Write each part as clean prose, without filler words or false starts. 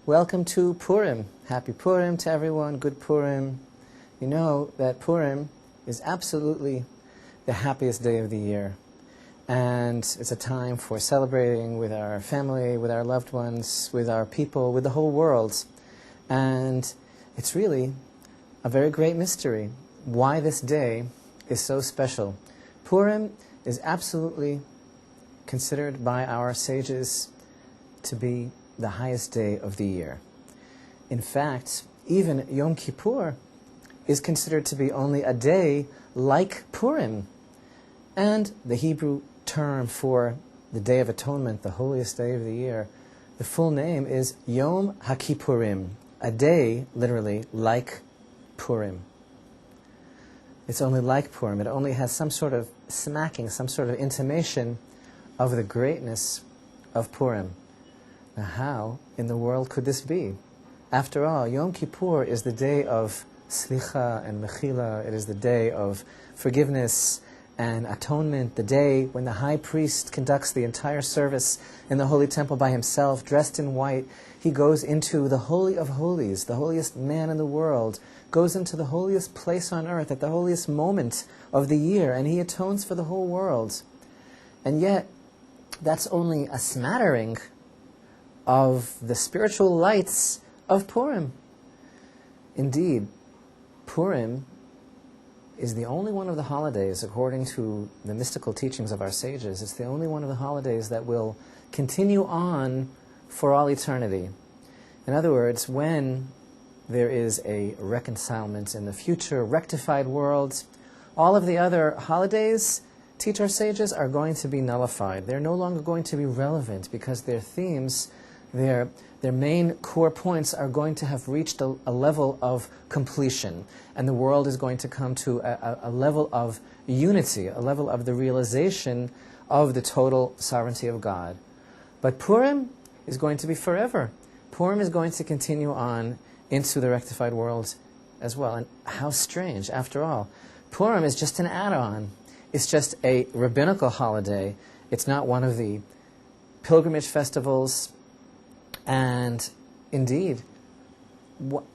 Welcome to Purim. Happy Purim to everyone. Good Purim. You know that Purim is absolutely the happiest day of the year. And it's a time for celebrating with our family, with our loved ones, with our people, with the whole world. And it's really a very great mystery why this day is so special. Purim is absolutely considered by our sages to be the highest day of the year. In fact, even Yom Kippur is considered to be only a day like Purim. And the Hebrew term for the Day of Atonement, the holiest day of the year, the full name is Yom HaKippurim, a day, literally, like Purim. It's only like Purim. It only has some sort of smacking, some sort of intimation of the greatness of Purim. Now, how in the world could this be? After all, Yom Kippur is the day of slicha and mechila. It is the day of forgiveness and atonement, the day when the high priest conducts the entire service in the holy temple by himself, dressed in white. He goes into the Holy of Holies, the holiest man in the world, goes into the holiest place on earth at the holiest moment of the year, and he atones for the whole world. And yet, that's only a smattering of the spiritual lights of Purim. Indeed, Purim is the only one of the holidays, according to the mystical teachings of our sages, it's the only one of the holidays that will continue on for all eternity. In other words, when there is a reconcilement in the future, rectified world, all of the other holidays, teach our sages, are going to be nullified. They're no longer going to be relevant because their themes, their main core points are going to have reached a level of completion, and the world is going to come to a level of unity, a level of the realization of the total sovereignty of God. But Purim is going to be forever. Purim is going to continue on into the rectified world as well. And how strange, after all. Purim is just an add-on. It's just a rabbinical holiday. It's not one of the pilgrimage festivals. And indeed,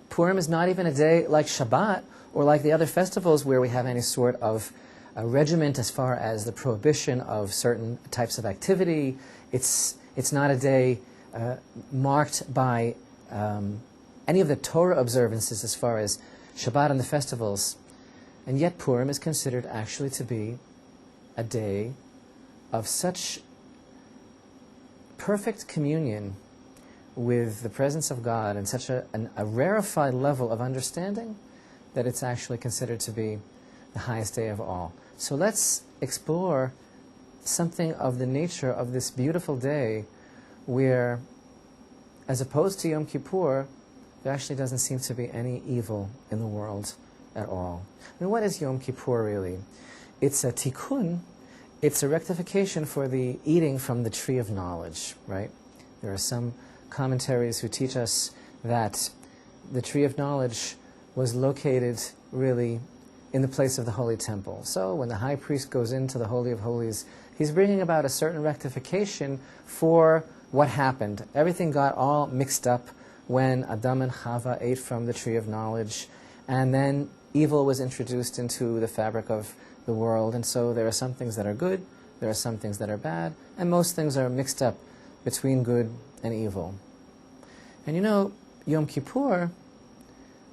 Purim is not even a day like Shabbat or like the other festivals where we have any sort of a regiment as far as the prohibition of certain types of activity. It's not a day marked by any of the Torah observances as far as Shabbat and the festivals. And yet Purim is considered actually to be a day of such perfect communion with the presence of God and such a rarefied level of understanding that it's actually considered to be the highest day of all. So let's explore something of the nature of this beautiful day where, as opposed to Yom Kippur, there actually doesn't seem to be any evil in the world at all. I mean, what is Yom Kippur really? It's a tikkun. It's a rectification for the eating from the tree of knowledge, right? There are some commentaries who teach us that the tree of knowledge was located really in the place of the holy temple. So when the high priest goes into the Holy of Holies, he's bringing about a certain rectification for what happened. Everything got all mixed up when Adam and Chava ate from the tree of knowledge, and then evil was introduced into the fabric of the world. And so there are some things that are good, there are some things that are bad, and most things are mixed up between good and evil. And you know, Yom Kippur,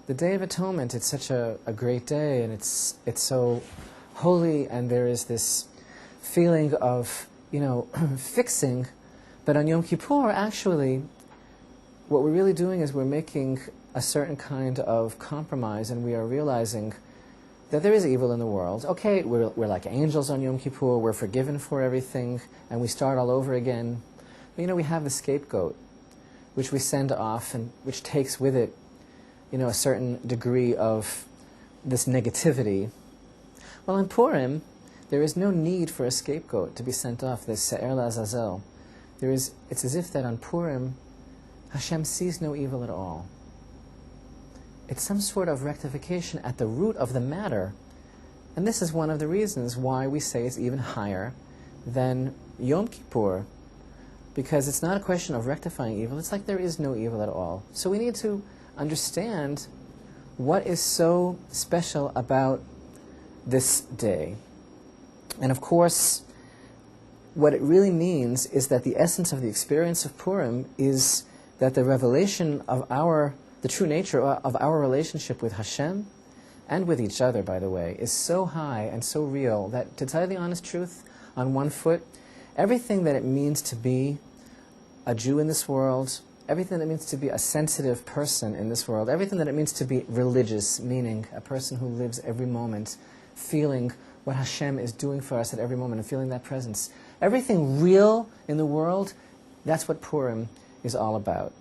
the Day of Atonement, it's such a great day, and it's so holy, and there is this feeling of, fixing. But on Yom Kippur, actually, what we're really doing is we're making a certain kind of compromise, and we are realizing that there is evil in the world. Okay, we're like angels on Yom Kippur, we're forgiven for everything, and we start all over again. But we have the scapegoat, which we send off, and which takes with it, a certain degree of this negativity. Well, in Purim, there is no need for a scapegoat to be sent off, this Se'er L'Azazel. It's as if that on Purim, Hashem sees no evil at all. It's some sort of rectification at the root of the matter. And this is one of the reasons why we say it's even higher than Yom Kippur. because it's not a question of rectifying evil. It's like there is no evil at all. So we need to understand what is so special about this day. And of course, what it really means is that the essence of the experience of Purim is that the revelation of the true nature of our relationship with Hashem, and with each other, by the way, is so high and so real that, to tell you the honest truth, on one foot, everything that it means to be a Jew in this world, everything that it means to be a sensitive person in this world, everything that it means to be religious, meaning a person who lives every moment feeling what Hashem is doing for us at every moment and feeling that presence. Everything real in the world, that's what Purim is all about.